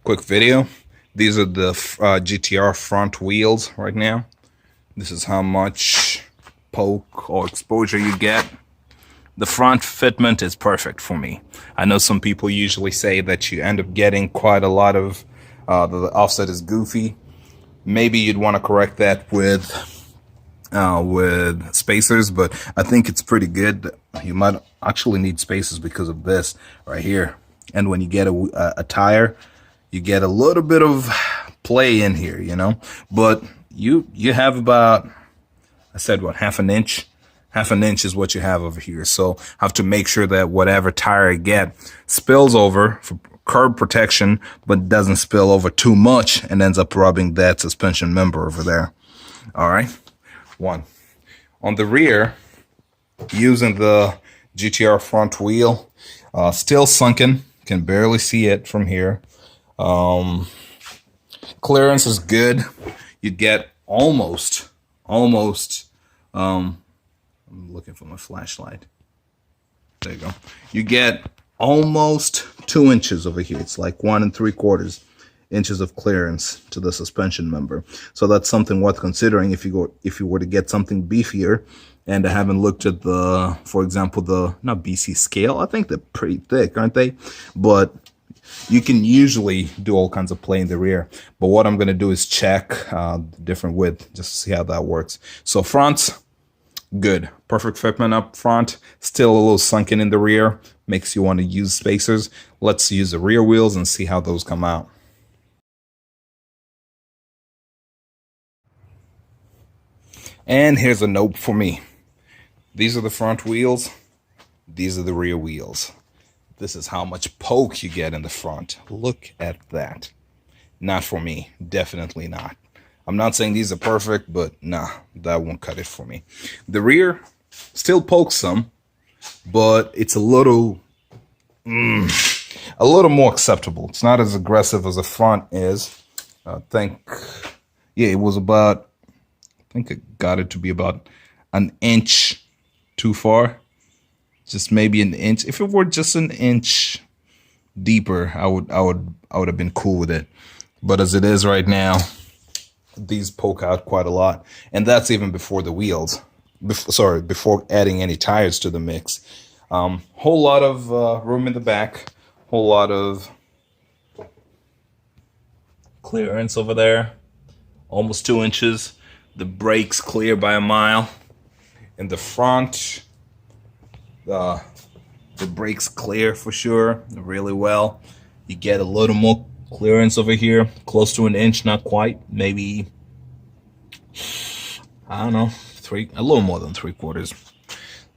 quick video. These are the GTR front wheels right now. This is how much poke or exposure you get. The front fitment is perfect for me. I know some people usually say that you end up getting quite a lot of the offset is goofy. Maybe you'd want to correct that with spacers, but I think it's pretty good. You might actually need spacers because of this right here. And when you get a tire, you get a little bit of play in here, you know. But you have about, I said what, half an inch? Half an inch is what you have over here. So have to make sure that whatever tire you get spills over for curb protection, but doesn't spill over too much and ends up rubbing that suspension member over there. All right. One. On the rear, using the GTR front wheel, still sunken, can barely see it from here. Clearance is good. You get almost, I'm looking for my flashlight. There you go. You get almost 2 inches over here. It's like 1 3/4 inches of clearance to the suspension member. So that's something worth considering if you were to get something beefier. And I haven't looked at the, for example, the not BC scale. I think they're pretty thick, aren't they? But you can usually do all kinds of play in the rear. But what I'm going to do is check the different width just to see how that works. So fronts, good. Perfect fitment up front. Still a little sunken in the rear. Makes you want to use spacers. Let's use the rear wheels and see how those come out. And here's a note for me. These are the front wheels. These are the rear wheels. This is how much poke you get in the front. Look at that. Not for me. Definitely not. I'm not saying these are perfect, but nah, that won't cut it for me. The rear still pokes some, but it's a little more acceptable. It's not as aggressive as the front is. I think it was about, I think I got it to be about an inch too far. Just maybe an inch. If it were just an inch deeper, I would have been cool with it. But as it is right now, these poke out quite a lot, and that's even before the wheels. Before adding any tires to the mix. Whole lot of room in the back. Whole lot of clearance over there. Almost 2 inches. The brakes clear by a mile. In the front, the brakes clear for sure, really well. You get a little more clearance over here, close to an inch, not quite, maybe, I don't know, a little more than 3/4.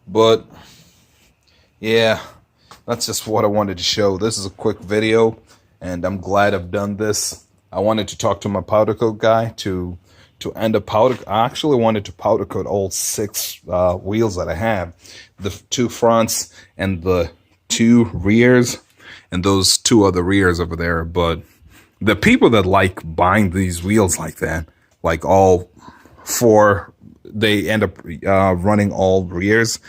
But yeah, that's just what I wanted to show. This is a quick video, and I'm glad I've done this. I wanted to talk to my powder coat guy to end up powder. I actually wanted to powder coat all 6 wheels that I have, the 2 fronts and the 2 rears, and those 2 other rears over there. But the people that like buying these wheels like that, like all 4, they end up running all rears.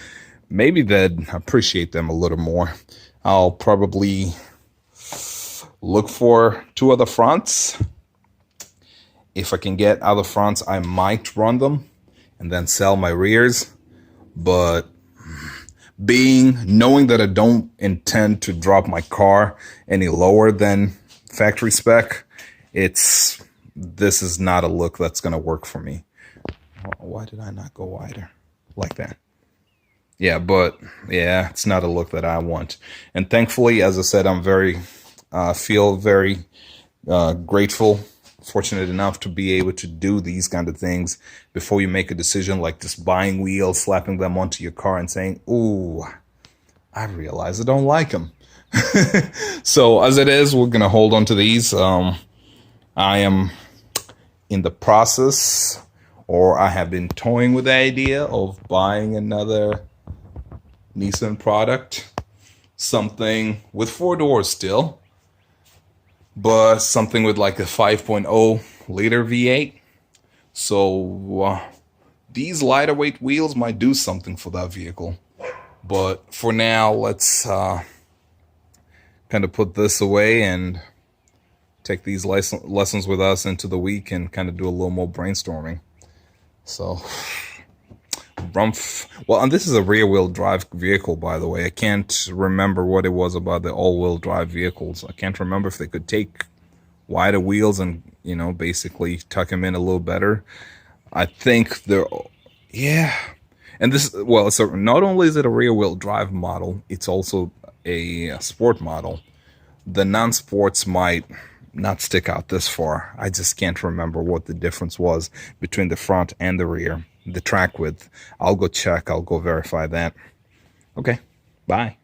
Maybe they'd appreciate them a little more. I'll probably look for 2 other fronts. If I can get other fronts, I might run them and then sell my rears. But knowing that I don't intend to drop my car any lower than factory spec, this is not a look that's going to work for me. Why did I not go wider like that? Yeah, but yeah, it's not a look that I want. And thankfully, as I said, I'm feel very grateful, fortunate enough to be able to do these kind of things before you make a decision, like just buying wheels, slapping them onto your car and saying, ooh, I realize I don't like them. So as it is, we're going to hold on to these. I am in the process, or I have been toying with the idea of buying another Nissan product, something with 4 doors still, but something with like a 5.0 liter V8. So these lighter weight wheels might do something for that vehicle. But for now, let's kind of put this away and take these lessons with us into the week and kind of do a little more brainstorming. So, Rumpf. Well, and this is a rear-wheel drive vehicle, by the way. I can't remember what it was about the all-wheel drive vehicles. I can't remember if they could take wider wheels and, you know, basically tuck them in a little better. I think they're, yeah. And this, well, so not only is it a rear-wheel drive model, it's also a sport model. The non-sports might not stick out this far. I just can't remember what the difference was between the front and the rear, the track width. I'll go check. I'll go verify that. Okay, bye.